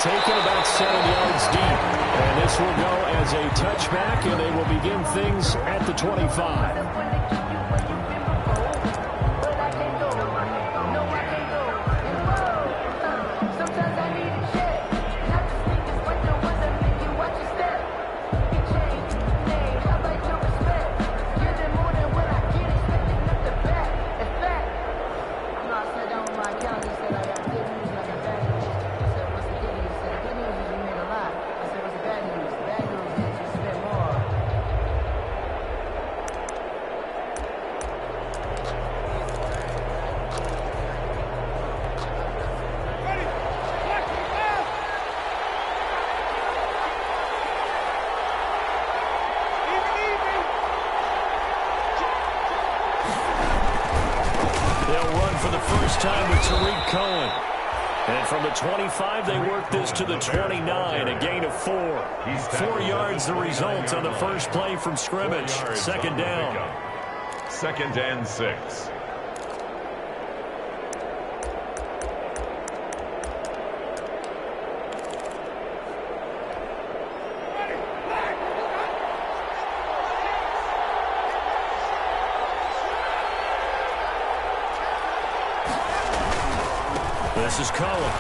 taken about 7 yards deep. And this will go as a touchback, and they will begin things at the 25. And from the 25, they work this to the 29, a gain of 4. 4 yards the result on the first play from scrimmage. Second down. 2nd and 6. This is Cohen.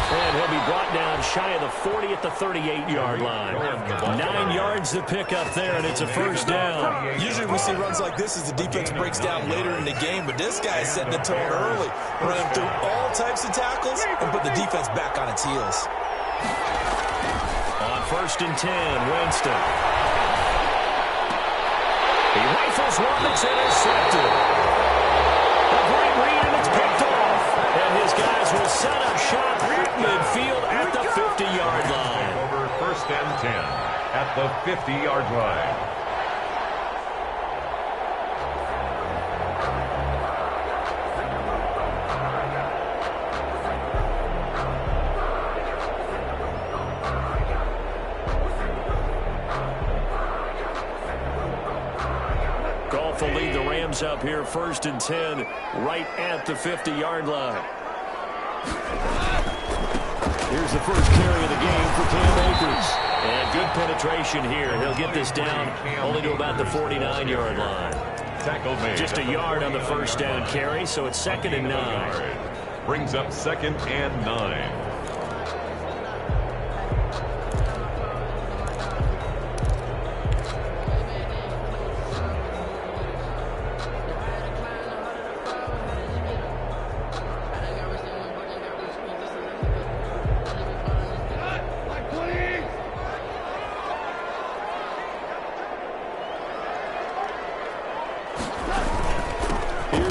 And he'll be brought down shy of the 40 at the 38-yard line. 9 yards to pick up there, and it's a first down. Usually we see runs like this as the defense breaks down later in the game, but this guy is setting the tone early, running through all types of tackles and put the defense back on its heels. On 1st and 10, Winston. He rifles one that's intercepted. A great read, and it's picked off. And his guys will set up shop at midfield at the 50-yard line. Over 1st and 10 at the 50-yard line. Goff will lead the Rams up here 1st and 10 right at the 50-yard line. Here's the first carry of the game for Cam Akers. And good penetration here. He'll get this down only to about the 49-yard line. Tackle made. Just a yard on the first down carry, so it's 2nd and 9. Brings up 2nd and 9.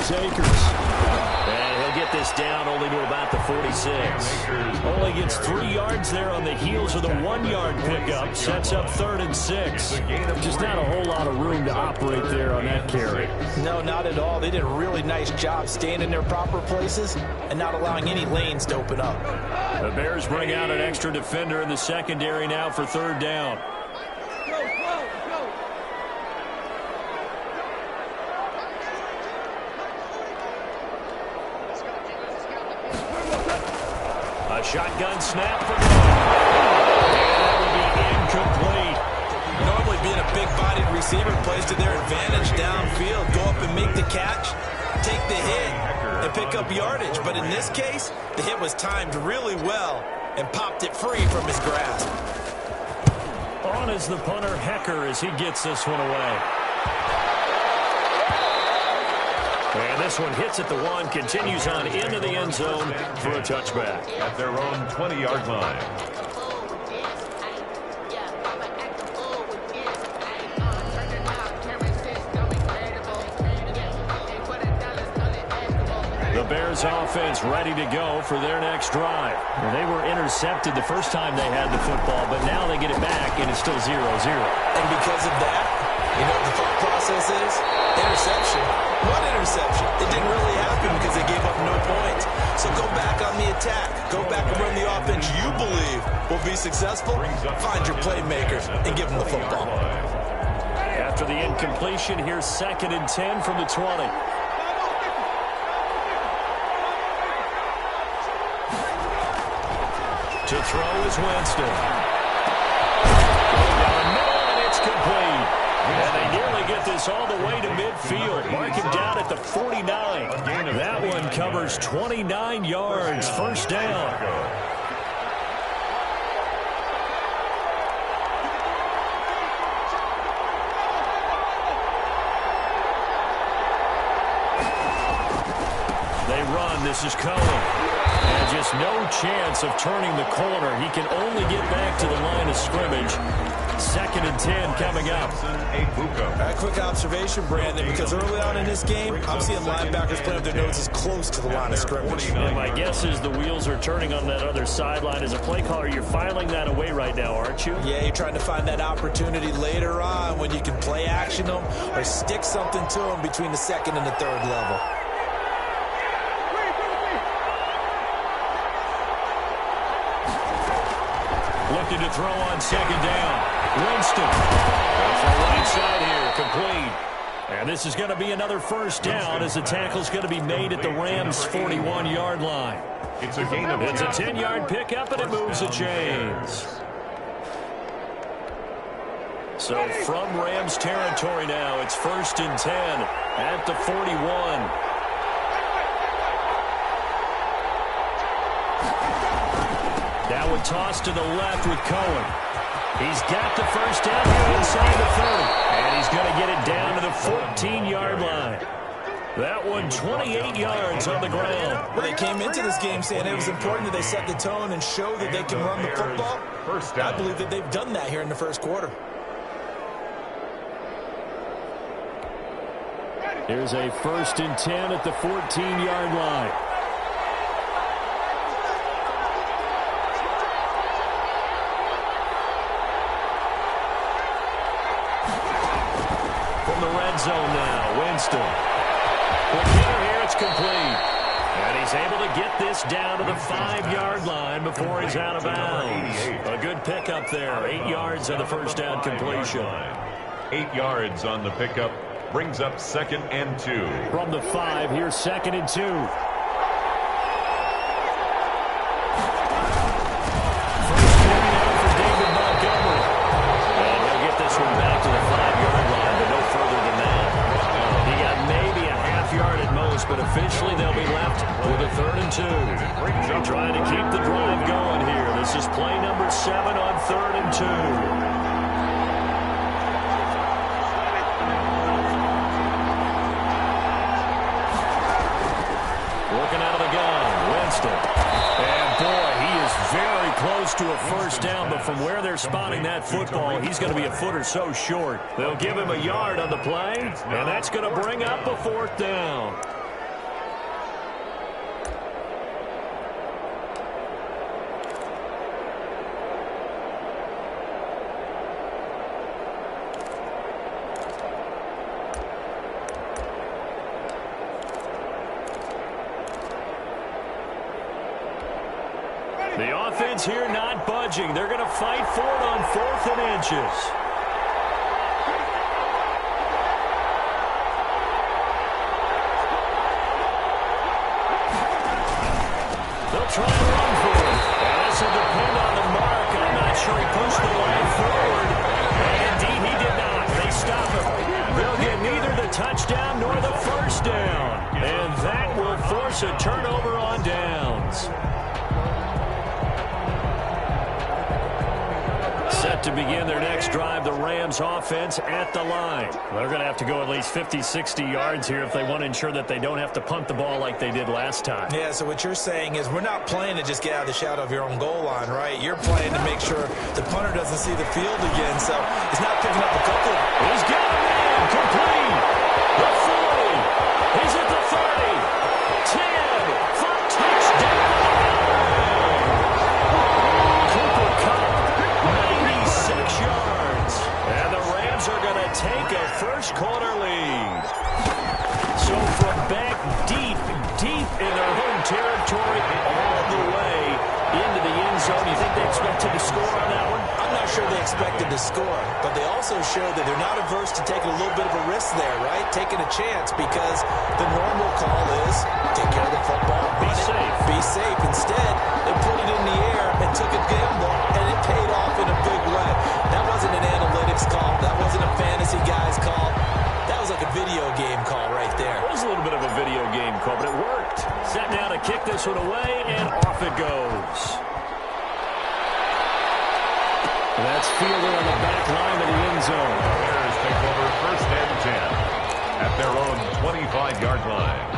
Akers. And he'll get this down only to about the 46. Only gets 3 yards there on the heels of the 1-yard pickup. Sets up 3rd and 6. Just not a whole lot of room to operate there on that carry. No, not at all. They did a really nice job staying in their proper places and not allowing any lanes to open up. The Bears bring out an extra defender in the secondary now for 3rd down. A shotgun snap for Goff. And that will be incomplete. Normally being a big-bodied receiver plays to their advantage downfield. Go up and make the catch, take the hit, and pick up yardage. But in this case, the hit was timed really well and popped it free from his grasp. On is the punter, Hecker, as he gets this one away. And this one hits at the 1, continues on into the end zone for a touchback. At their own 20-yard line. The Bears offense ready to go for their next drive. Well, they were intercepted the first time they had the football, but now they get it back, and it's still 0-0. And because of that, you know what the thought process is? Interception. What interception? It didn't really happen because they gave up no points. So go back on the attack. Go back and run the offense you believe will be successful. Find your playmakers and give them the football. After the incompletion, here's 2nd and 10 from the 20. To throw is Winston. Going down the middle, and it's complete. And they nearly get this all the way to midfield. Mark him down at the 49. That one covers 29 yards. First down. They run. This is Cohen. And just no chance of turning the corner. He can only get back to the line of scrimmage. 2nd and 10 coming up. A quick observation, Brandon, because early on in this game, I'm seeing linebackers putting up their noses close to the line of scrimmage. And my guess is the wheels are turning on that other sideline. As a play caller, you're filing that away right now, aren't you? Yeah, you're trying to find that opportunity later on when you can play action them or stick something to them between the 2nd and the 3rd level. Looking to throw on 2nd down. Winston. Off the right side here. Complete. And this is going to be another first down as the tackle's going to be made at the Rams' 41-yard line. It's a gain of It's a 10-yard pickup, and it moves the chains. So from Rams territory now, it's 1st and 10 at the 41. That would toss to the left with Cohen. He's got the first down here inside the 30. And he's going to get it down to the 14-yard line. That one 28 yards on the ground. Well, they came into this game saying it was important that they set the tone and show that they can run the football. First down. I believe that they've done that here in the first quarter. Here's a 1st and 10 at the 14-yard line. Zone now. Winston. Quick hitter here. It's complete. And he's able to get this down to the 5-yard line before he's out of bounds. A good pickup there. 8 yards on the first down completion. 8 yards on the pickup. Brings up 2nd and 2. From the 5, here's 2nd and 2. First down now for David Montgomery. And he'll get this one back to the 5-yard line, but no further than that. He got maybe a half-yard at most, but officially they'll be left with a 3rd and 2. They're trying to keep the drive going here. This is play number 7 on 3rd and 2. Looking out of the gun, Winston. And boy, he is very close to a first down, but from where they're spotting that football, he's going to be a foot or so short. They'll give him a yard on the play, and that's going to bring up a 4th down. The offense here not budging. They're going to fight for it on 4th and inches. They'll try and run for it. And this will depend on the mark. I'm not sure he pushed the line forward. And indeed he did not. They stop him. They'll get neither the touchdown nor the first down. And that will force a turnover on downs. Set to begin their next drive, the Rams offense at the line. They're going to have to go at least 50, 60 yards here if they want to ensure that they don't have to punt the ball like they did last time. Yeah, so what you're saying is we're not playing to just get out of the shadow of your own goal line, right? You're playing to make sure the punter doesn't see the field again, so he's not picking up a couple. He's got a man, complete. The 40. He's at the 30. 10 for touchdown. Cooper Kupp. 96 yards. And the Rams are going to take a first quarter lead. So from back deep in their home territory, all the way into the end zone, you think they expected to score on that one? I'm not sure they expected to score, but they also showed that they're not averse to taking a little bit of a risk there, right? Taking a chance, because the normal call is take care of the football, Be safe. Be safe. Instead, they put it in the air and took a this one away, and off it goes. That's fielded on the back line of the end zone. Bears take over 1st and 10 at their own 25-yard line.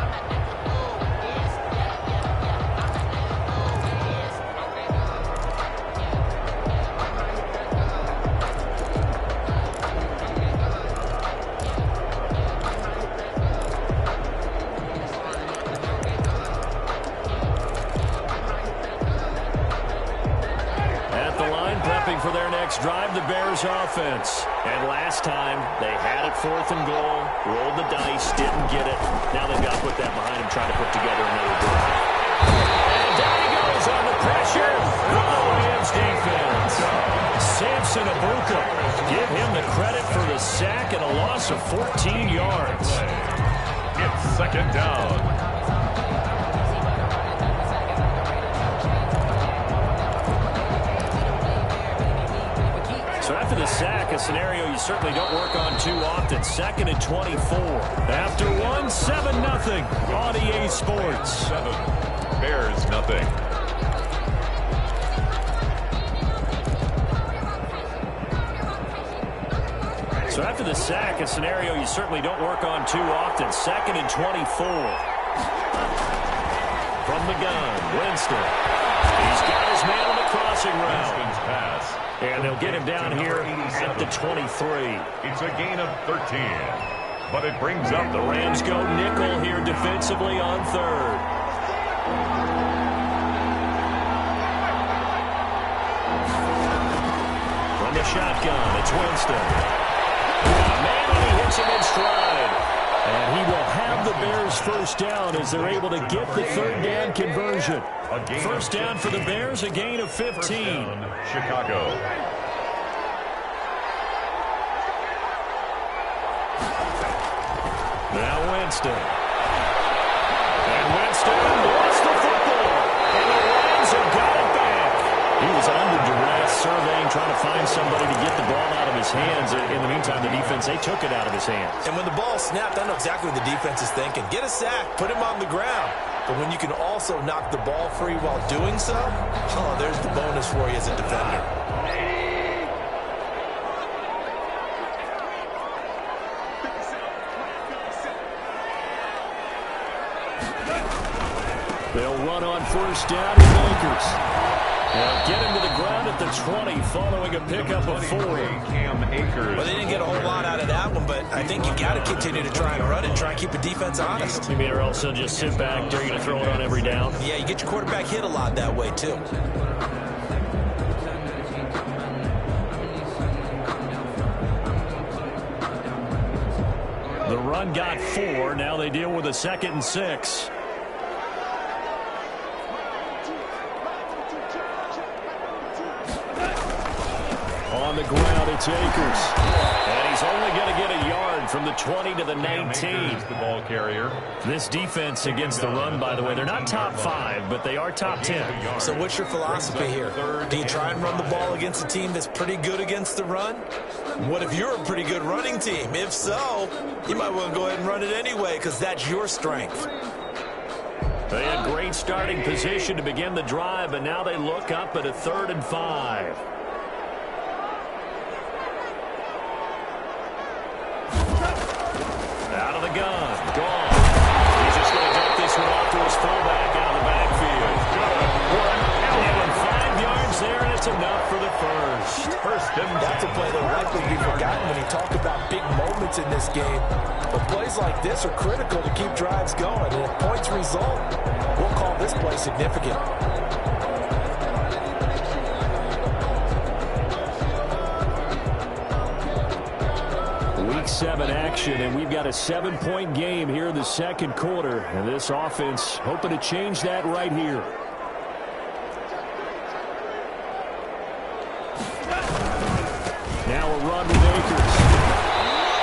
For their next drive, the Bears offense. And last time, they had it 4th and goal, rolled the dice, didn't get it. Now they've got to put that behind them, try to put together another drive. And down he goes on the pressure from the Rams defense. Samson Abuka, give him the credit for the sack and a loss of 14 yards. It's 2nd down. So after the sack, a scenario you certainly don't work on too often. 2nd and 24. After 7-0 on EA Sports. 7. Bears nothing. So after the sack, a scenario you certainly don't work on too often. 2nd and 24. From the gun, Winston. He's got his man on the crossing route. Winston's pass. And they'll get him down here at the 23. It's a gain of 13. But it brings up the Rams go nickel here defensively on 3rd. From the shotgun, it's Winston. Man, he hits him in stride. And he will have the Bears 1st down as they're able to get the 3rd down conversion. 1st down for the Bears, a gain of 15. Chicago. Now Winston. And Winston lost the football. And the Rams have got it back. He was under duress, surveying, trying to find somebody to get the ball out of his hands. In the meantime, the defense, they took it out of his hands. And when the ball snapped, I know exactly what the defense is thinking. Get a sack, put him on the ground. But when you can also knock the ball free while doing so, oh, there's the bonus for you as a defender. They'll run on 1st down with Akers. They'll get him to the ground at the 20 following a pickup of 4. Cam Akers. Well, they didn't get a whole lot out of that one, but I think you got to continue to try and run it and try and keep the defense honest. You mean, or else they'll just sit back, they're going to throw it on every down? Yeah, you get your quarterback hit a lot that way, too. The run got 4. Now they deal with a 2nd and 6. On the ground, it's Akers. And he's only going to get a yard from the 20 to the 19. The ball carrier. This defense against the run, by the way, they're not top 5, but they are top 10. So what's your philosophy here? Do you try and run the ball against a team that's pretty good against the run? What if you're a pretty good running team? If so, you might want to go ahead and run it anyway because that's your strength. They had great starting position to begin the drive, but now they look up at a 3rd and 5. Out of the gun. Gone. He's just going to dump this one off to his fullback out of the backfield. And 5 yards there, and it's enough for the first. That's a play that will likely be forgotten when you talk about big moments in this game. But plays like this are critical to keep drives going. And if points result, we'll call this play significant. Week 7 action, and we've got a 7-point game here in the 2nd quarter. And this offense hoping to change that right here. Now a run with Akers.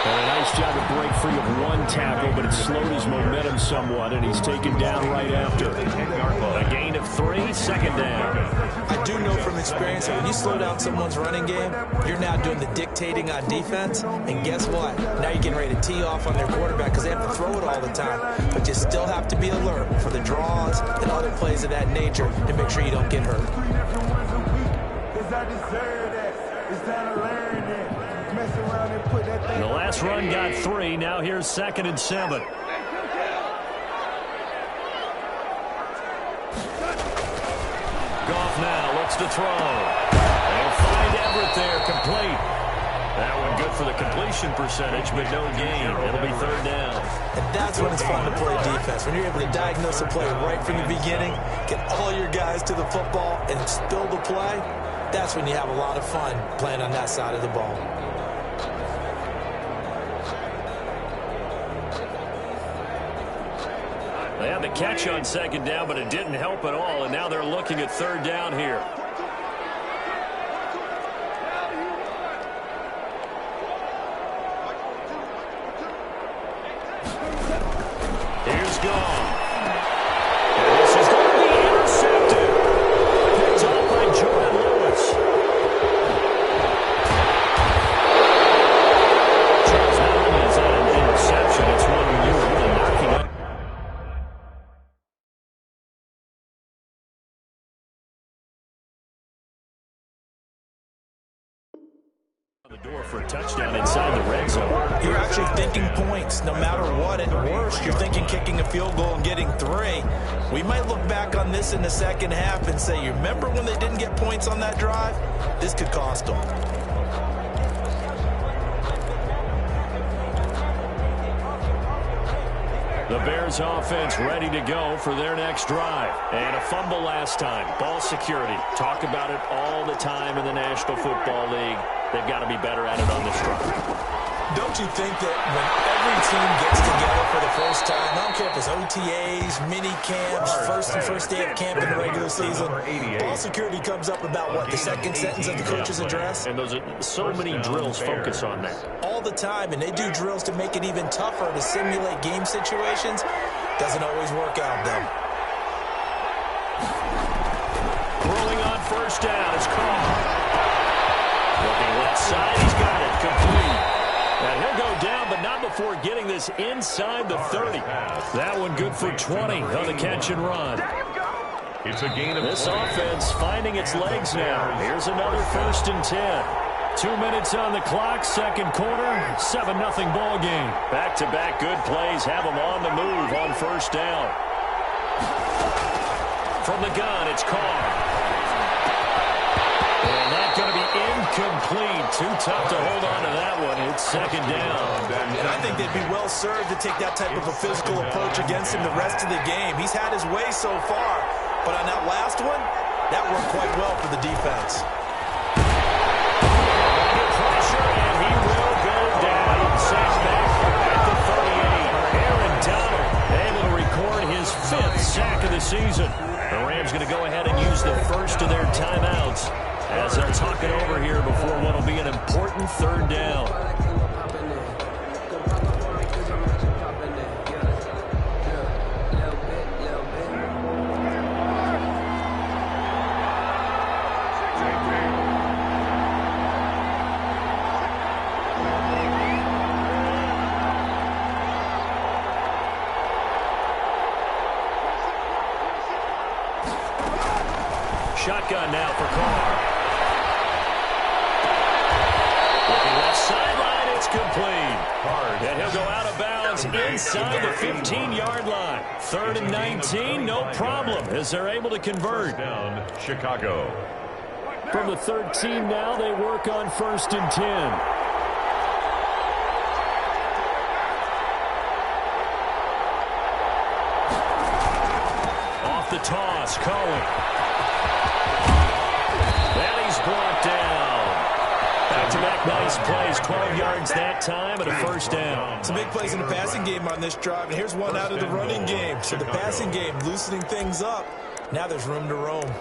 And a nice job to break free of one tackle, but it slowed his momentum somewhat, and he's taken down right after. A gain of 3, 2nd down. I do know from from experience that when you slow down someone's running game, you're now doing the dictating on defense, and guess what? Now you're getting ready to tee off on their quarterback because they have to throw it all the time. But you still have to be alert for the draws and other plays of that nature to make sure you don't get hurt. The last run got 3. Now here's 2nd and 7. Goff now looks to throw. They'll find Everett there, complete. That one good for the completion percentage, but no gain. It'll be 3rd down. And that's when it's fun to play defense. When you're able to diagnose a play right from the beginning, get all your guys to the football, and spill the play, that's when you have a lot of fun playing on that side of the ball. They had the catch on 2nd down, but it didn't help at all, and now they're looking at 3rd down here. Here's Goff. And this is going to be intercepted. Picked off by Jordan Lewis. Charles, not only is that an interception, it's one you were really knocking up. The door for a touchdown inside the red zone. You're actually thinking points no matter what. At worst, you're thinking kicking a field goal and getting 3. We might look back on this in the second half and say, you remember when they didn't get points on that drive? This could cost them. The Bears offense ready to go for their next drive. And a fumble last time. Ball security. Talk about it all the time in the National Football League. They've got to be better at it on this drive. Don't you think that when every team gets together for the first time, I don't care if it's OTAs, mini camps, first day of camp in the regular season, ball security comes up about what, the second sentence of the coach's address? And those are so many drills focus on that. All the time, and they do drills to make it even tougher to simulate game situations. Doesn't always work out, though. Rolling on 1st down is Carr. Looking left side, he's got it, complete. And he'll go down, but not before getting this inside the 30. That one good for 20 on the catch and run. It's a gain of This 20. offense finding its legs now. Here's another 1st and 10. 2 minutes on the clock, 2nd quarter, 7-0 ball game. Back-to-back good plays have them on the move on 1st down. From the gun, it's Carr. And that's going to be incomplete. Too tough to hold on to that one. It's 2nd down. And I think they'd be well served to take that type of a physical approach against him the rest of the game. He's had his way so far, but on that last one, that worked quite well for the defense. Under pressure, and he will go down. Set back at the 38. Aaron Donald able to record his 5th sack of the season. The Rams going to go ahead and use the first of their timeouts as they'll talk it over here before what will be an important 3rd down. Shotgun now for Carr. Looking left sideline, it's complete. And he'll go out of bounds inside the 15-yard line. 3rd and 19, no problem, as they're able to convert. Down, Chicago. From the 13 now, they work on 1st and 10. Off the toss, Cohen. And he's brought down. Back-to-back nice plays, 12 yards that time and a 1st down. Some big plays in the passing game on this drive, and here's one out of the running game. So the passing game loosening things up. Now there's room to roam.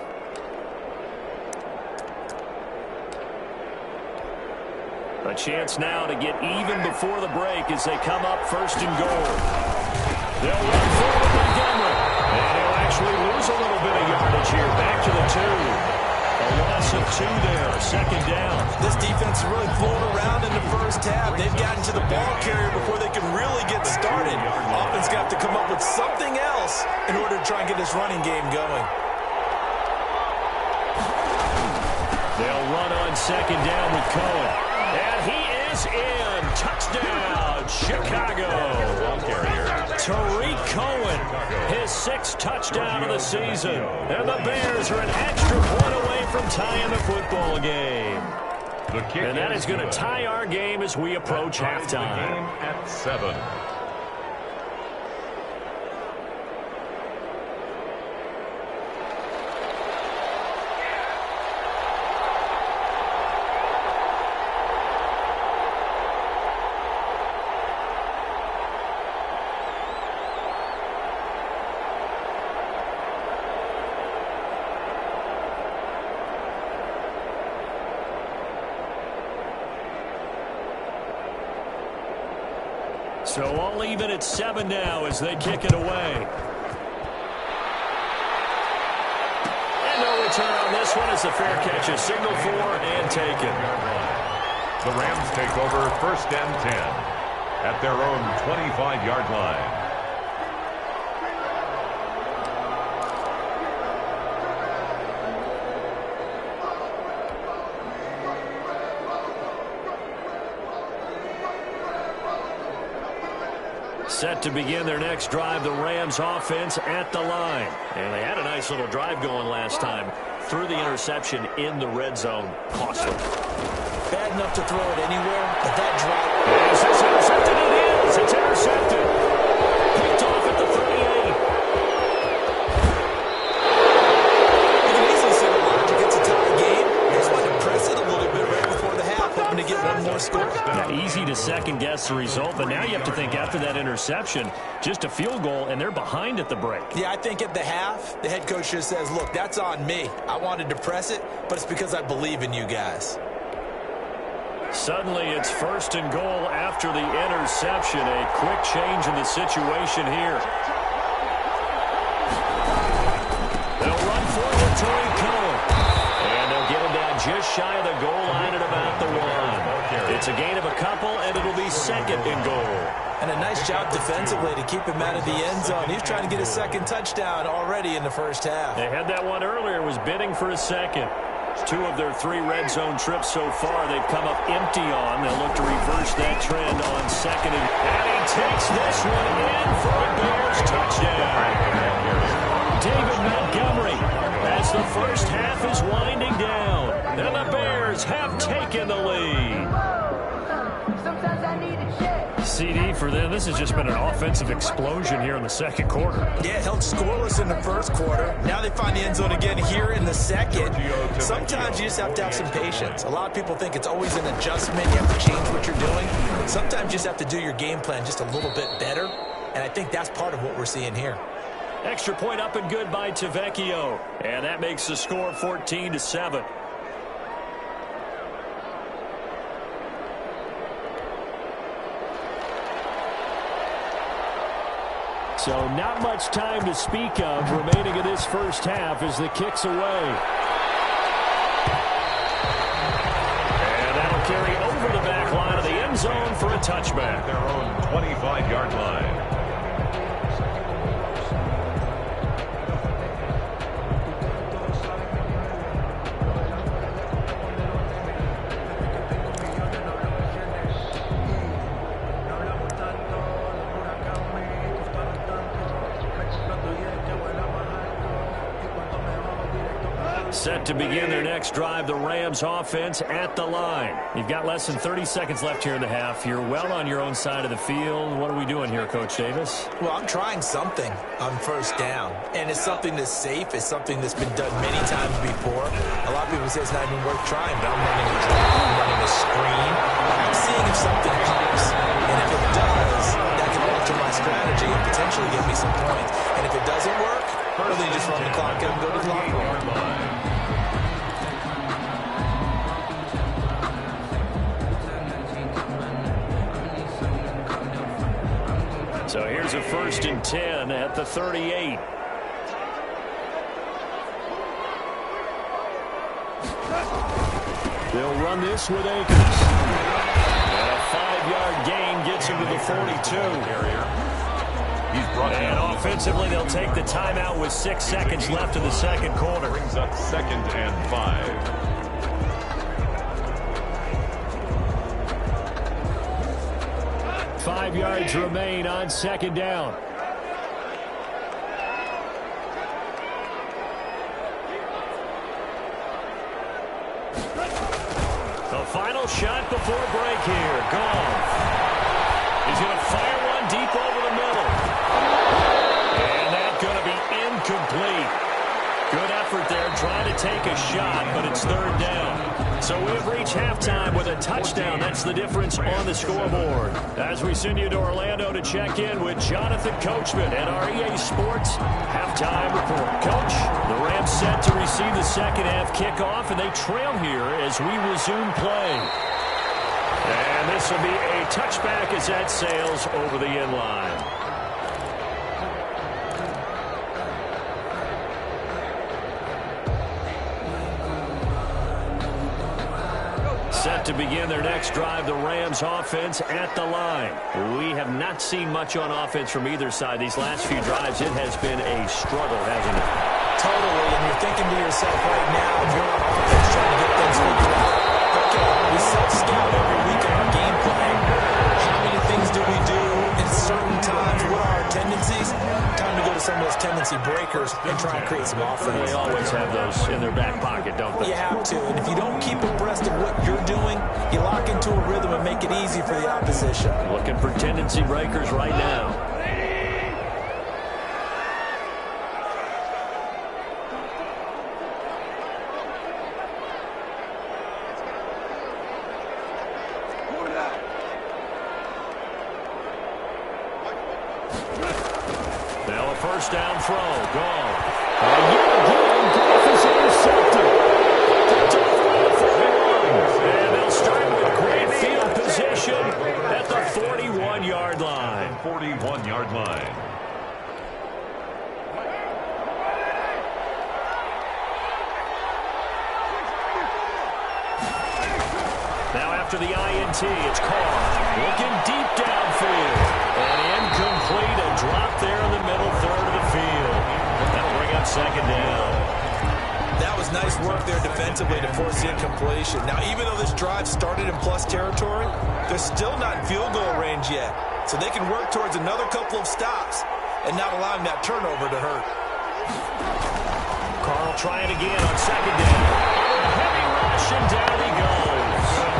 A chance now to get even before the break as they come up 1st and goal. They'll run forward Montgomery. And he'll actually lose a little bit of yardage here. Back to the 2. A loss 2 there, second down. This defense is really floating around in the first half. They've gotten to the ball carrier before they can really get started. Offense got to come up with something else in order to try and get this running game going. They'll run on second down with Cohen. And he is in. Touchdown, Chicago. Tariq Cohen, his 6th touchdown of the season. And the Bears are an extra point away from tying the football game. And that is going to tie our game as we approach halftime. At 7. So all even at 7 now as they kick it away. And no return on this one as the fair catch is signaled for and taken. The Rams take over 1st and 10 at their own 25-yard line. Set to begin their next drive, the Rams offense at the line. And they had a nice little drive going last time. Threw the interception in the red zone. Costly. Bad enough to throw it anywhere, but that drive... Is this intercepted? It is. It's intercepted. Picked off at the 38. You can easily see the logic. It's a tie game. They just want to press it a little bit right before the half, hoping to get one more score. Now, easy to second-guess the result, but now you have to think after that interception, just a field goal, and they're behind at the break. Yeah, I think at the half, the head coach just says, look, that's on me. I wanted to press it, but it's because I believe in you guys. Suddenly, it's 1st and goal after the interception. A quick change in the situation here. They'll run forward, Tariq Cohen. And they'll get him down just shy of the goal line at about the 1. It's a gain of a couple, and it'll be 2nd and goal. And a nice job defensively to keep him out of the end zone. He's trying to get his 2nd touchdown already in the first half. They had that one earlier, was bidding for a 2nd. 2 of their 3 red zone trips so far they've come up empty on. They'll look to reverse that trend on 2nd. And he takes this one in for a Bears touchdown. David Montgomery as the first half is winding down. And the Bears have taken the lead. CD for them. This has just been an offensive explosion here in the 2nd quarter. Yeah, held scoreless in the 1st quarter. Now they find the end zone again here in the 2nd. Sometimes you just have to have some patience. A lot of people think it's always an adjustment. You have to change what you're doing. Sometimes you just have to do your game plan just a little bit better. And I think that's part of what we're seeing here. Extra point up and good by Tavecchio. And that makes the score 14-7. So not much time to speak of remaining in this first half as the kick's away. And that'll carry over the back line of the end zone for a touchback. Their own 25-yard line. Set to begin their next drive, the Rams offense at the line. You've got less than 30 seconds left here in the half. You're well on your own side of the field. What are we doing here, Coach Davis? Well, I'm trying something on first down, and it's something that's safe. It's something that's been done many times before. A lot of people say it's not even worth trying, but I'm running a draw. I'm running a screen. I'm seeing if something pops, and if it does, that can alter my strategy and potentially get me some points. And if it doesn't work, really just run the clock out and go to the locker room. So here's a 1st and 10 at the 38. They'll run this with Akers. And a 5-yard gain gets him to the 42. And offensively, they'll take the timeout with 6 seconds left in the second quarter. Brings up 2nd and 5. 5 yards remain on 2nd down. The final shot before break here. Gone. He's going to fire one deep over the middle. And that's going to be incomplete. Good effort there trying to take a shot, but it's 3rd down. So we have reached halftime with a touchdown. That's the difference on the scoreboard. As we send you to Orlando to check in with Jonathan Coachman at our EA Sports halftime report. Coach, the Rams set to receive the second half kickoff, and they trail here as we resume play. And this will be a touchback as that sails over the end line. Set to begin their next drive, the Rams offense at the line. We have not seen much on offense from either side. These last few drives, it has been a struggle, hasn't it? Totally, and you're thinking to yourself right now, if you're on offense trying to get things figured out, okay, we self-scout every week in our game plan. How many things do we do at certain times? What are our tendencies? Time to go to some of those tendency breakers and try and create some offense. They always have those in their back pocket, don't they? You have to, and if you don't keep abreast of what you're doing, you lock into a rhythm and make it easy for the opposition. Looking for tendency breakers right now. Now a first down throw, gone. Again, Goff is intercepted. Picked off by the 41. And they'll start with great field position at the 41-yard line. 41-yard line. Now after the INT, it's Carr looking deep downfield. And incomplete, a drop there in the middle third of the field. That'll bring up 2nd down. That was nice work there defensively to force the incompletion. Now, even though this drive started in plus territory, they're still not in field goal range yet. So they can work towards another couple of stops and not allowing that turnover to hurt. Carl trying again on 2nd down. Heavy rush, and down he goes.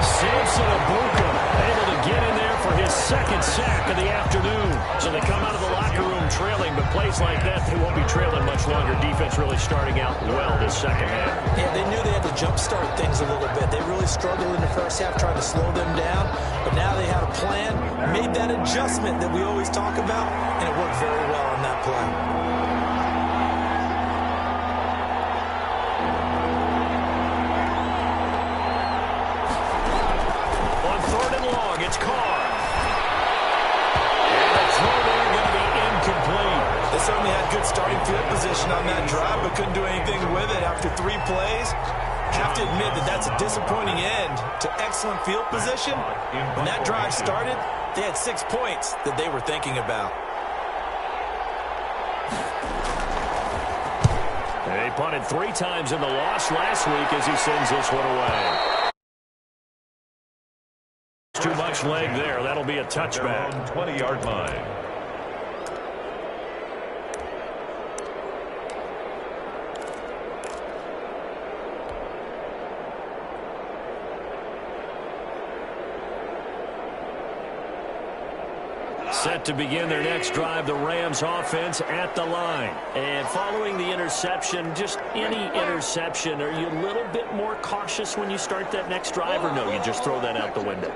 Samson Abuka able to get in there for his 2nd sack of the afternoon. So they come out of the locker room trailing, but plays like that, they won't be trailing much longer. Defense really starting out well this second half. Yeah, they knew they had to jumpstart things a little bit. They really struggled in the first half trying to slow them down, but now they had a plan, made that adjustment that we always talk about, and it worked very well on that play. It's Carr. And the throw there going to be incomplete. They certainly had good starting field position on that drive, but couldn't do anything with it after 3 plays. Have to admit that that's a disappointing end to excellent field position. When that drive started, they had 6 points that they were thinking about. They punted 3 times in the loss last week as he sends this one away. Too much leg there. That'll be a touchback. 20-yard line. Set to begin their next drive, the Rams offense at the line. And following the interception, just any interception, are you a little bit more cautious when you start that next drive, or no, you just throw that out the window?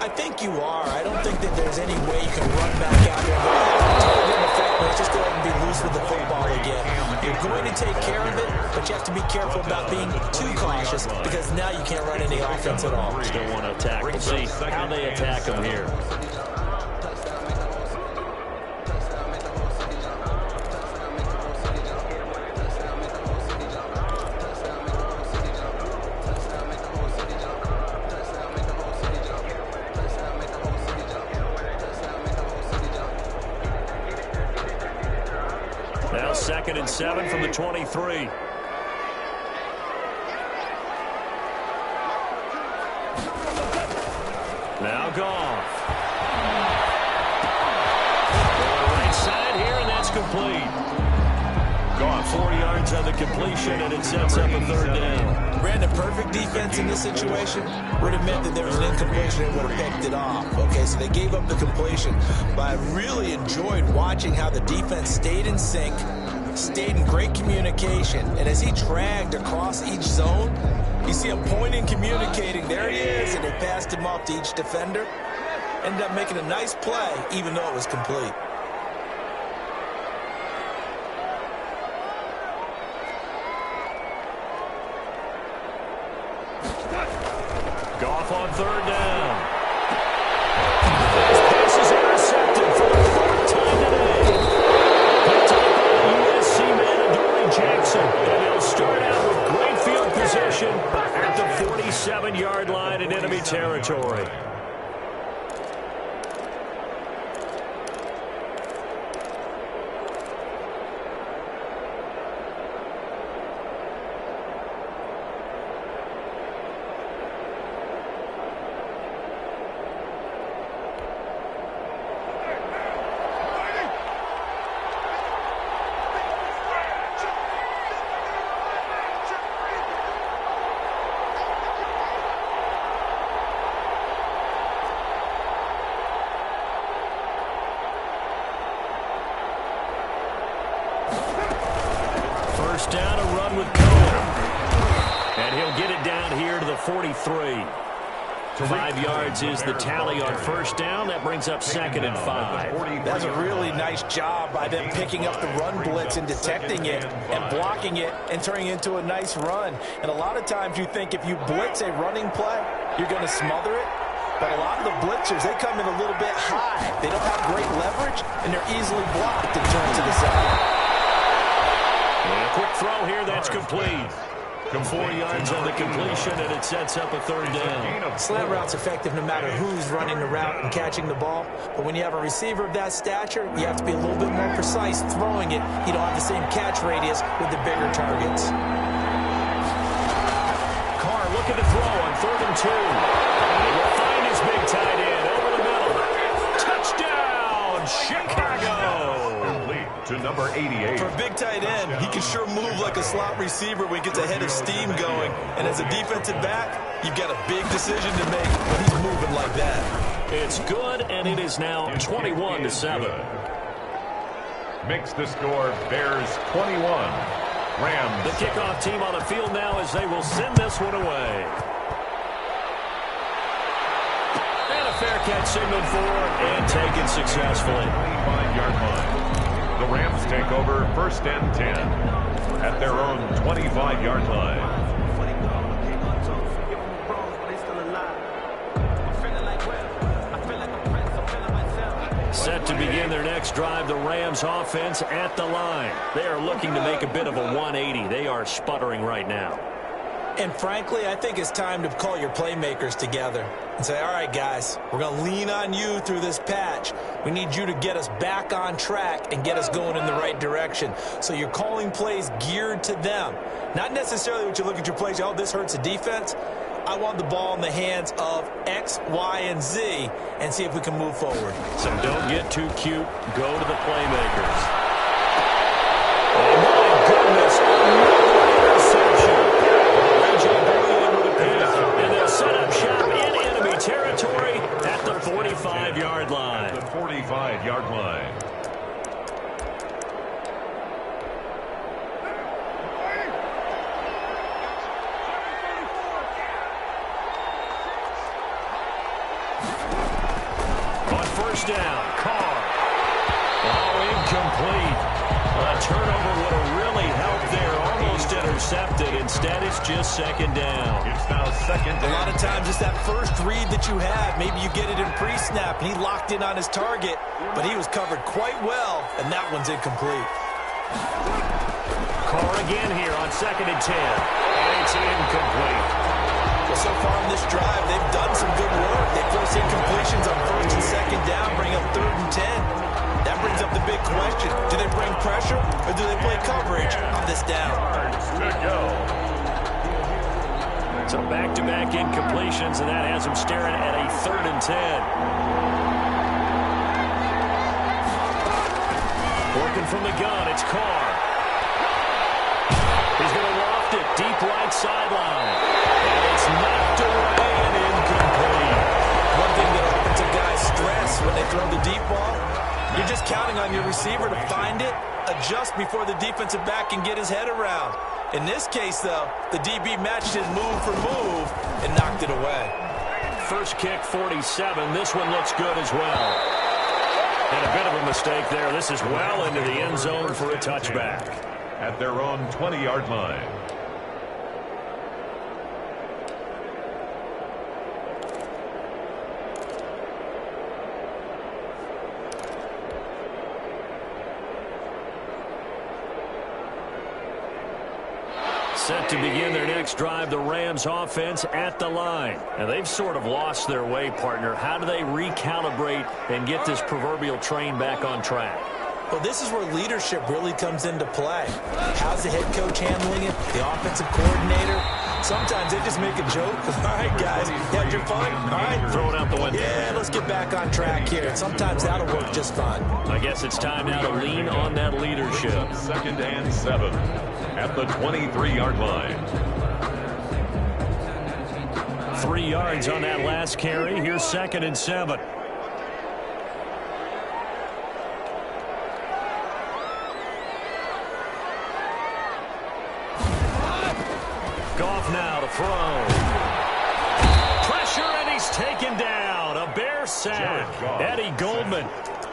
I think you are. I don't think that there's any way you can run back out there and go, target effect, let's just go ahead and be loose with the football again. You're going to take care of it, but you have to be careful about being too cautious because now you can't run any offense at all. Still want to attack. We'll see how they attack them here. second and 7 from the 23. Now Goff. Right side here, and that's complete. Gone 4 yards on the completion, and it sets up a third down. Brandon, perfect defense in this situation would have meant that there was an incompletion and would have picked it off. Okay, so they gave up the completion, but I really enjoyed watching how the defense stayed in sync, stayed in great communication, and as he dragged across each zone, you see him pointing, communicating, there he is, and they passed him off to each defender. Ended up making a nice play, even though it was complete. Goff on third down. His pass is intercepted for the fourth time today. Picked up by USC man Adoree Jackson. And he'll start out with great field position at the 47-yard line in enemy territory. First down, a run with Cohen. And he'll get it down here to the 43. 5 yards is the tally on first down. That brings up second and 5. That's a really nice job by them picking up the run blitz and detecting it and blocking it and turning it into a nice run. And a lot of times you think if you blitz a running play, you're going to smother it. But a lot of the blitzers, they come in a little bit high. They don't have great leverage, and they're easily blocked and turned to the side. And a quick throw here, that's complete. 4 yards on the completion, and it sets up a third down. Slant route's effective no matter who's running the route and catching the ball. But when you have a receiver of that stature, you have to be a little bit more precise throwing it. You don't have the same catch radius with the bigger targets. Carr looking to throw on 3rd and 2. And he will find his big tight end over the middle. Touchdown, Chicago! To number 88. For a big tight end, he can sure move like a slot receiver when he gets a head of steam going. And as a defensive back, you've got a big decision to make when he's moving like that. It's good, and it is now 21-7. Makes the score Bears 21. Rams. The kickoff team on the field now as they will send this one away. And a fair catch signaled for and taken successfully. 25-yard line. The Rams take over 1st and 10 at their own 25-yard line. Set to begin their next drive, the Rams offense at the line. They are looking to make a bit of a 180. They are sputtering right now. And frankly, I think it's time to call your playmakers together and say, all right, guys, we're going to lean on you through this patch. We need you to get us back on track and get us going in the right direction. So you're calling plays geared to them. Not necessarily what you look at your plays, oh, this hurts the defense. I want the ball in the hands of X, Y, and Z and see if we can move forward. So don't get too cute. Go to the playmakers. Oh, my goodness. Interception. And they'll set up shop in enemy territory at the 45-yard line. The 45-yard line. On first down, Carr. Oh, incomplete. A turnover would have really helped there. Almost intercepted. Instead, it's just second down. It's now second down. A lot of times it's that first read that you have. Maybe you get it in pre-snap, and he locked in on his target, but he was covered quite well, and that one's incomplete. Carr again here on 2nd and 10. And it's incomplete. Well, so far in this drive, they've done some good work. They force incompletions on 1st and 2nd down, bring up 3rd and 10. That brings up the big question. Do they bring pressure or do they play coverage on this down? Good go. So back-to-back incompletions, and that has him staring at a 3rd and 10. Working from the gun, it's Carr. He's going to loft it deep right sideline. And it's knocked away and incomplete. One thing that offensive guys stress when they throw the deep ball, you're just counting on your receiver to find it, adjust before the defensive back can get his head around. In this case, though, the DB matched his move for move and knocked it away. First kick, 47. This one looks good as well. And a bit of a mistake there. This is well into the end zone for a touchback. At their own 20-yard line. Set to begin their next drive, the Rams offense at the line. And they've sort of lost their way, partner. How do they recalibrate and get this proverbial train back on track? Well, this is where leadership really comes into play. How's the head coach handling it? The offensive coordinator? Sometimes they just make a joke. All right, guys, you had your fun? All right. Throw it out the window. Yeah, let's get back on track here. And sometimes that'll work just fine. I guess it's time now to lean on that leadership. 2nd and 7 at the 23-yard line. 3 yards on that last carry. Here's 2nd and 7. Goff now to throw. Pressure, and he's taken down. A Bear sack. Eddie Goldman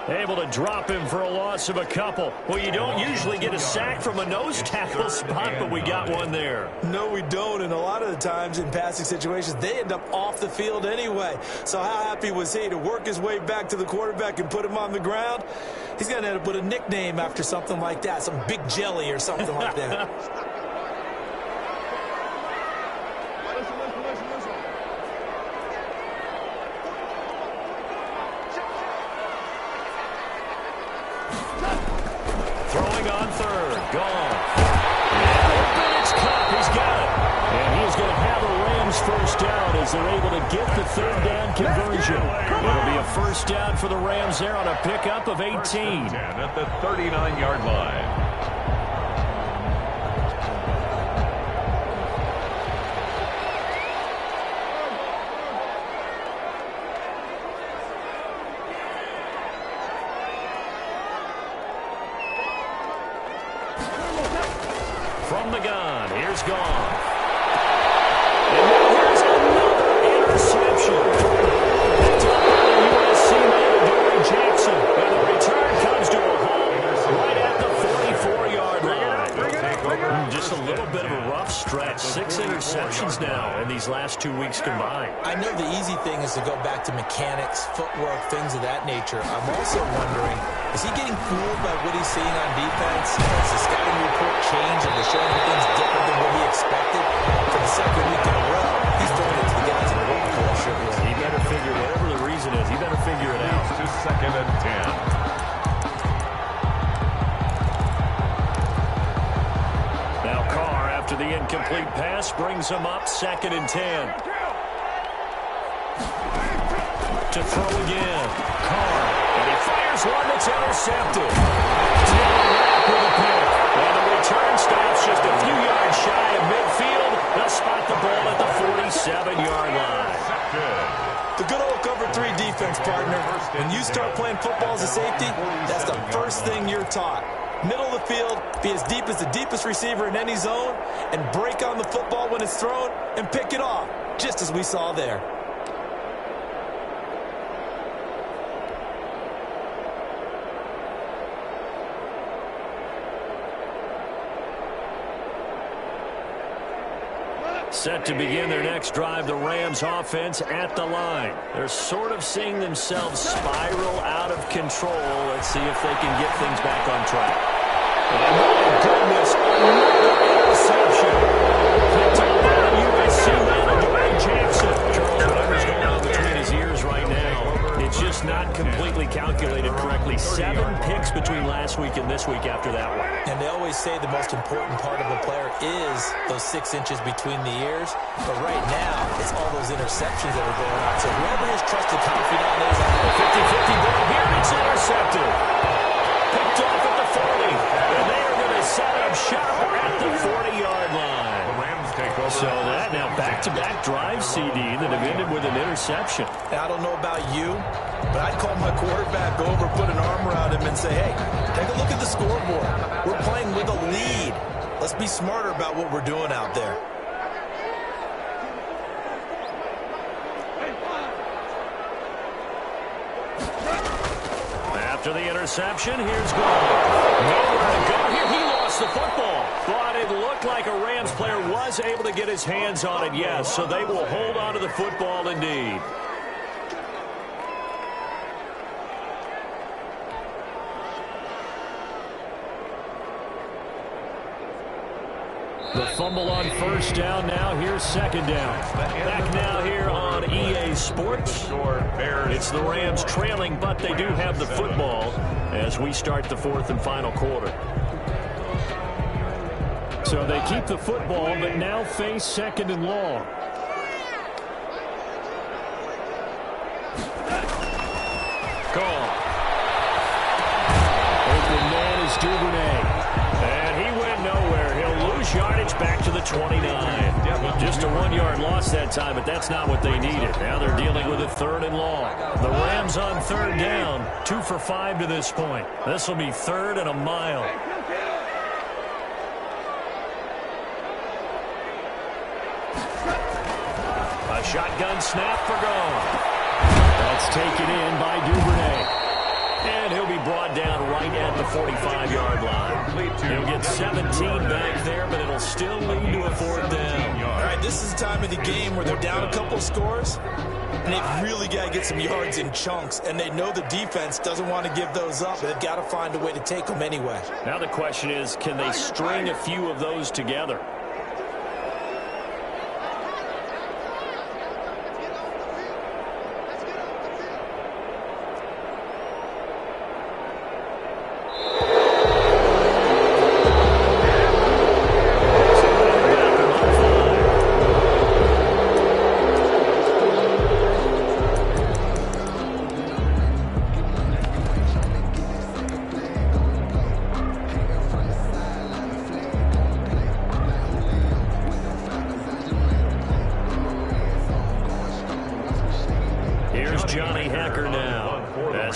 able to drop him for a loss of a couple. Well, you don't usually get a sack from a nose tackle spot, but we got one there. No, we don't, and a lot of the times in passing situations, they end up off the field anyway. So how happy was he to work his way back to the quarterback and put him on the ground? He's going to end up with a nickname after something like that, some Big Jelly or something like that. Throwing on 3rd. Gone. And open, it's Cup. He's got it. And he's going to have a Rams first down as they're able to get the 3rd down conversion. It'll be a first down for the Rams there on a pickup of 18. At the 39-yard line. From the gun, here's Goff. And now here's another interception. Picked up by the USC man, Dory Jackson. And the return comes to a halt right at the 44-yard line. Just a little bit of a rough stretch. 6 interceptions now in these last 2 weeks combined. I know the easy thing is to go back to mechanics, footwork, things of that nature. I'm also wondering, is he getting fooled by what he's seeing on defense? Has the scouting report changed and they're showing him things different than what he expected? For the 2nd week in a row, he's throwing it to the guys in the white collar shirt. He better figure, whatever the reason is, he better figure it out. To 2nd and 10. Now Carr, after the incomplete pass, brings him up 2nd and 10. To throw again. Carr. And he fires one that's intercepted. Taylor Rapp with a pick. And the return stops just a few yards shy of midfield. They'll spot the ball at the 47-yard line. The good old cover 3 defense, partner. When you start playing football as a safety, that's the first thing you're taught. Middle of the field, be as deep as the deepest receiver in any zone, and break on the football when it's thrown and pick it off, just as we saw there. Set to begin their next drive, the Rams offense at the line. They're sort of seeing themselves spiral out of control. Let's see if they can get things back on track. And my goodness, another interception. Picked up by the USC man, Dory Jackson. Charles, whatever's going on between his ears right now, it's just not completely calculated correctly. 7 say the most important part of a player is those 6 inches between the ears. But right now, it's all those interceptions that are going on. So whoever his trusted confidant is on the 50-50 ball here, it's intercepted. Picked off at the 40. And they are going to set up shop at the 40-yard line. The Rams take over. So that now back-to-back drive, CD, that have ended with an interception. I don't know about you, but I'd call my quarterback over, put an arm around him, and say, hey, take a look at the scoreboard. We're playing with a lead. Let's be smarter about what we're doing out there. After the interception, here's Gronk. Nowhere to go here. He lost the football. But it looked like a Rams player was able to get his hands on it, yes. So they will hold on to the football indeed. The fumble on first down now. Here's second down. Back now here on EA Sports. It's the Rams trailing, but they do have the football as we start the fourth and final quarter. So they keep the football, but now face second and long. Call. Open man is Duvernay. And he went nowhere. He'll lose yardage back to the 29. Just a 1-yard loss that time, but that's not what they needed. Now they're dealing with a third and long. The Rams on third down, 2 for 5 to this point. This will be third and a mile. A shotgun snap for Gronk. That's taken in by Duvernay. And he'll be brought down right at the 45-yard line. He'll get 17 back there, but it'll still lead to a fourth down. All right, this is the time of the game where they're down a couple scores, and they've really got to get some yards in chunks, and they know the defense doesn't want to give those up, but they've got to find a way to take them anyway. Now the question is, can they string a few of those together?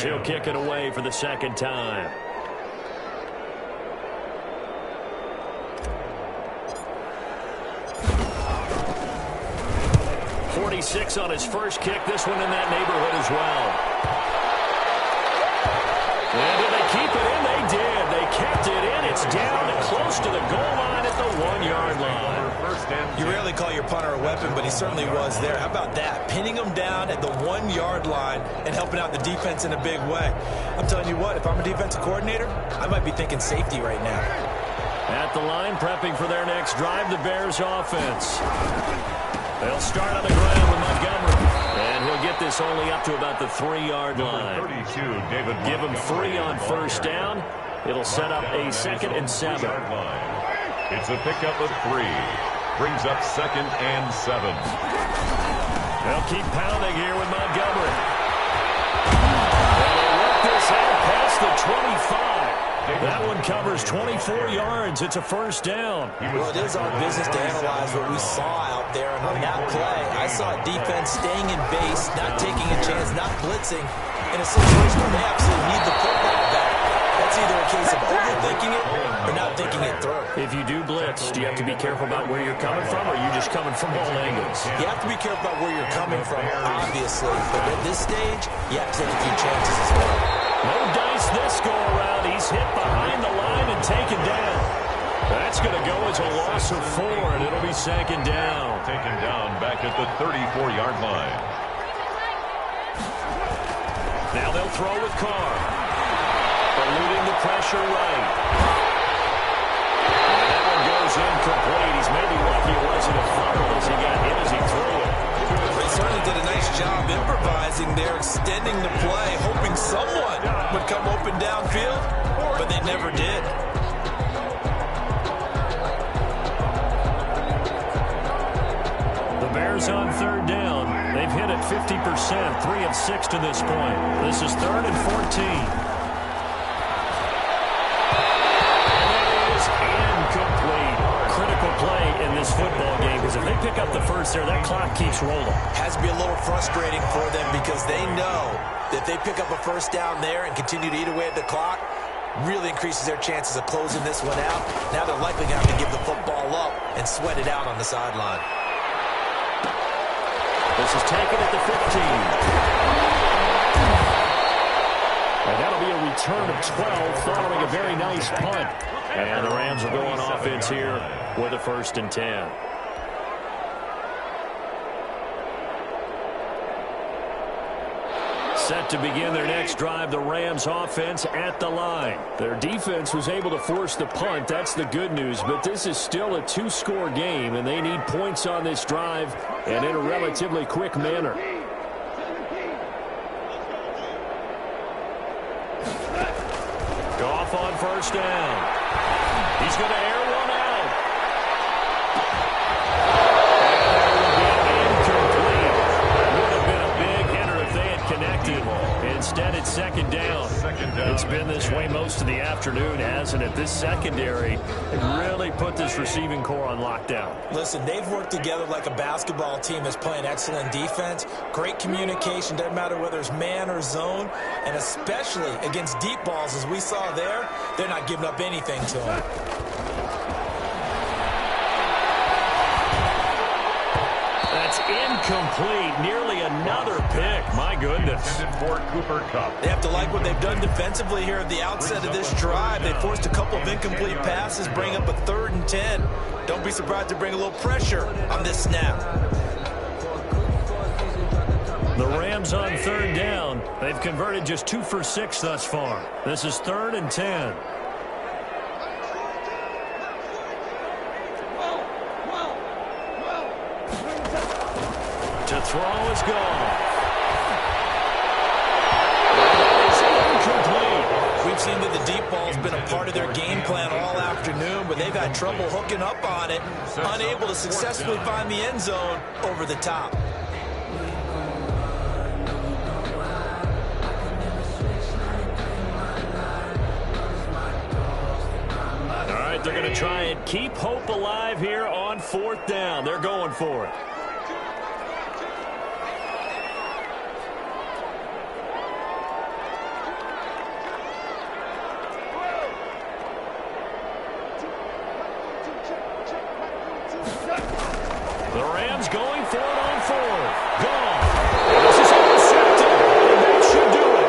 He'll kick it away for the second time. .46 on his first kick. This one in that neighborhood as well. And did they keep it in? They did. They kept it in. It's down and close to the goal line at the 1-yard line. You rarely call your punter a weapon, but he certainly was there. How about that? Pinning him down at the 1-yard line and helping out the defense in a big way. I'm telling you what, if I'm a defensive coordinator, I might be thinking safety right now. At the line, prepping for their next drive, the Bears offense. They'll start on the ground with Montgomery. And he'll get this only up to about the 3-yard line. 32, David. Give him 3 on first down. It'll set up a 2nd and 7. It's a pickup of 3. Brings up 2nd and 7. They'll keep pounding here with Montgomery. And they work this out past the 25. That one covers 24 yards. It's a first down. Well, it is our business to analyze what we saw out there. And on that play, I saw defense staying in base, not taking a chance, not blitzing, in a situation where they absolutely need the football back. That's either a case of overthinking it or not thinking it through. If you do blitz, do you have to be careful about where you're coming from, or are you just coming from all angles? You have to be careful about where you're coming from, obviously. But at this stage, you have to take a few chances as well. No dice this go-around. He's hit behind the line and taken down. That's going to go as a loss of 4, and it'll be 2nd down. Taken down back at the 34-yard line. Now they'll throw with Carr. Eluding the pressure right. And that one goes incomplete. He's maybe lucky it wasn't a fumble as he got hit as he threw it. They certainly did a nice job improvising there, extending the play, hoping someone would come open downfield, but they never did. Bears on third down. They've hit it 50%, 3 of 6 to this point. This is 3rd and 14. And it is incomplete. Critical play in this football game, because if they pick up the first there, that clock keeps rolling. Has to be a little frustrating for them because they know that if they pick up a first down there and continue to eat away at the clock, really increases their chances of closing this one out. Now they're likely going to have to give the football up and sweat it out on the sideline. This is taken at the 15. And that'll be a return of 12 following a very nice punt. And the Rams will go on offense here with a 1st and 10. Set to begin their next drive, the Rams offense at the line. Their defense was able to force the punt. That's the good news. But this is still a 2-score game, and they need points on this drive and in a relatively quick manner. Goff on 1st down. He's going to air one out. Would have been a big hitter if they had connected. Instead, it's 2nd down. It's been this way most of the afternoon, hasn't it? This secondary really put this receiving core on lockdown. Listen, they've worked together like a basketball team that's playing excellent defense. Great communication, doesn't matter whether it's man or zone. And especially against deep balls, as we saw there, they're not giving up anything to them. That's incomplete. Nearly another pick. My goodness. For Cooper Kupp. They have to like what they've done defensively here at the outset of this drive. They forced a couple of incomplete passes, bring up a 3rd and 10. Don't be surprised to bring a little pressure on this snap. The Rams on 3rd down. They've converted just 2 for 6 thus far. This is 3rd and 10. To throw is gone. We've seen that the deep ball's been a part of their game plan all afternoon, but they've had trouble hooking up on it, unable to successfully find the end zone over the top. All right, they're going to try and keep hope alive here on 4th down. They're going for it. The Rams going for it on 4th. Gone. This is intercepted. And that should do it.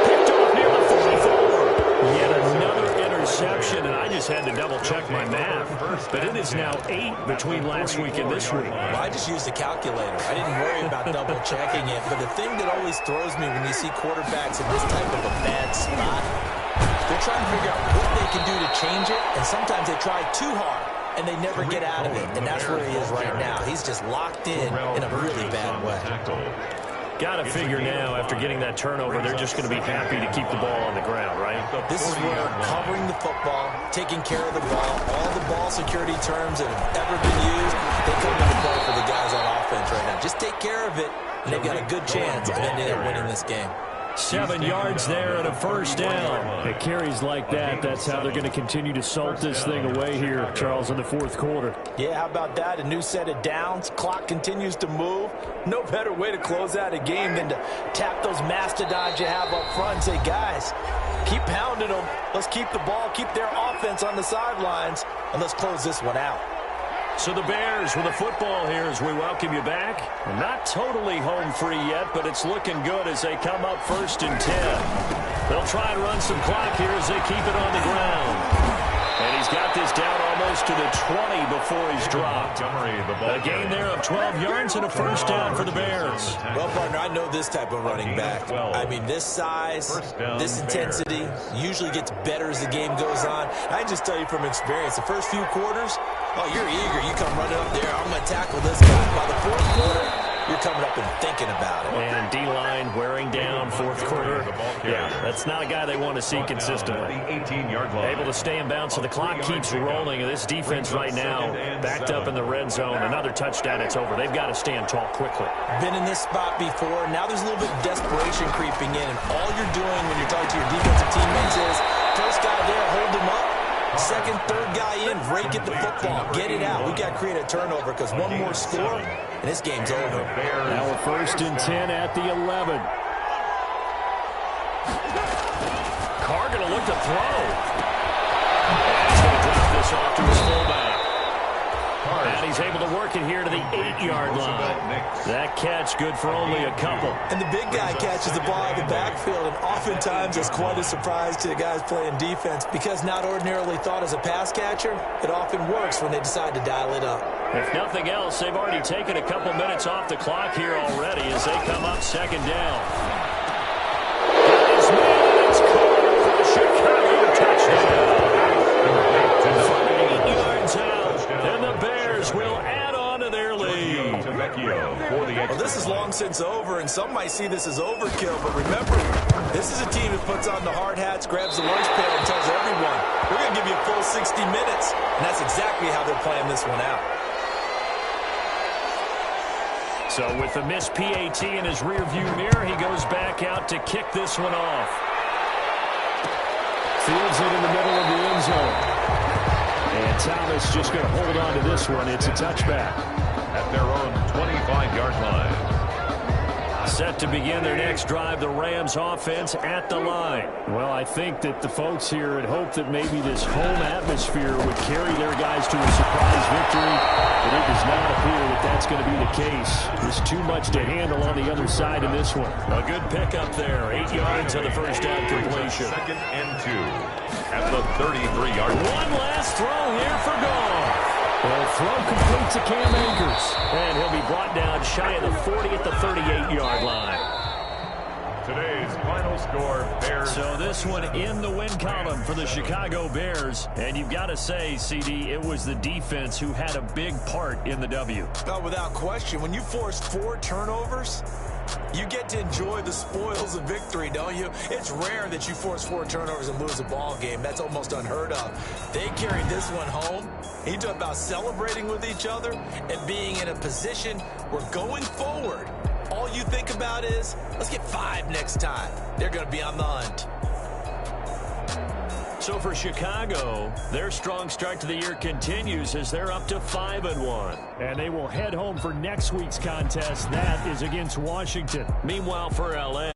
Picked off near the 44. Yet another interception, and I just had to double-check my math. But it is now 8 between last week and this week. Well, I just used a calculator. I didn't worry about double-checking it. But the thing that always throws me when you see quarterbacks in this type of a bad spot, they're trying to figure out what they can do to change it, and sometimes they try too hard. And they never get out of it, and that's where he is right now. He's just locked in a really bad way. Got to figure now, after getting that turnover, they're just going to be happy to keep the ball on the ground, right? This is where covering the football, taking care of the ball, all the ball security terms that have ever been used, they come into play for the guys on offense right now. Just take care of it, and they've got a good chance of ending up winning this game. 7 yards there and a 1st down. It carries like that. That's how they're going to continue to salt this thing away here, Charles, in the 4th quarter. Yeah, how about that? A new set of downs. Clock continues to move. No better way to close out a game than to tap those mastodons you have up front and say, guys, keep pounding them. Let's keep the ball, keep their offense on the sidelines, and let's close this one out. So the Bears with a football here as we welcome you back. Not totally home free yet, but it's looking good as they come up 1st and 10. They'll try and run some clock here as they keep it on the ground. And he's got this down almost to the 20 before he's dropped. A gain there of 12 yards and a 1st down for the Bears. Well, partner, I know this type of running back. I mean, this size, this intensity usually gets better as the game goes on. I just tell you from experience, the first few quarters, oh, you're eager. You come running up there. I'm going to tackle this guy. By the 4th quarter, you're coming up and thinking about it. And D-line wearing down fourth quarter. Yeah, that's not a guy they want to see consistently. Able to stay in bounds, so the clock keeps rolling. This defense right now backed up in the red zone. Another touchdown, it's over. They've got to stand tall quickly. Been in this spot before. Now there's a little bit of desperation creeping in, and all you're doing when you're talking to your defensive teammates is first guy there, hold him up. Second, third guy in, rake at the football. Get it out. We got to create a turnover because one more score, and this game's over. Now we're 1st and 10 at the 11. Carr going to look to throw. And he's going to drop this off to his fullback. And he's able to work it here to the 8-yard line. That catch good for only a couple. And the big guy catches the ball out of the backfield, and oftentimes it's quite a surprise to the guys playing defense because not ordinarily thought as a pass catcher, it often works when they decide to dial it up. If nothing else, they've already taken a couple minutes off the clock here already as they come up 2nd down. It's caught for the Chicago touchdown. 8 yards out, and the Bears will add on to their lead. Well, this is long since over, and some might see this as overkill, but remember, this is a team that puts on the hard hats, grabs the lunch pail, and tells everyone, we're going to give you a full 60 minutes, and that's exactly how they're playing this one out. So with the missed PAT in his rearview mirror, he goes back out to kick this one off. Fields it in the middle of the end zone. And Thomas just going to hold on to this one. It's a touchback. At their own 25-yard line. Set to begin their next drive, the Rams offense at the line. Well, I think that the folks here had hoped that maybe this home atmosphere would carry their guys to a surprise victory, but it does not appear that that's going to be the case. There's too much to handle on the other side in this one. A good pickup there, 8 yards on the first down completion. 2nd and 2 at the 33-yard line. One last throw here for Goff. Well, throw complete to Cam Akers. And he'll be brought down shy of the 40 at the 38-yard line. Today's final score, Bears. So this one in the win column for the Chicago Bears. And you've got to say, CD, it was the defense who had a big part in the W. Oh, without question. When you force 4 turnovers, you get to enjoy the spoils of victory, don't you? It's rare that you force 4 turnovers and lose a ball game. That's almost unheard of. They carried this one home. He talked about celebrating with each other and being in a position where going forward, all you think about is, let's get 5 next time. They're going to be on the hunt. So for Chicago, their strong start to the year continues as they're up to 5-1. And they will head home for next week's contest. That is against Washington. Meanwhile, for LA.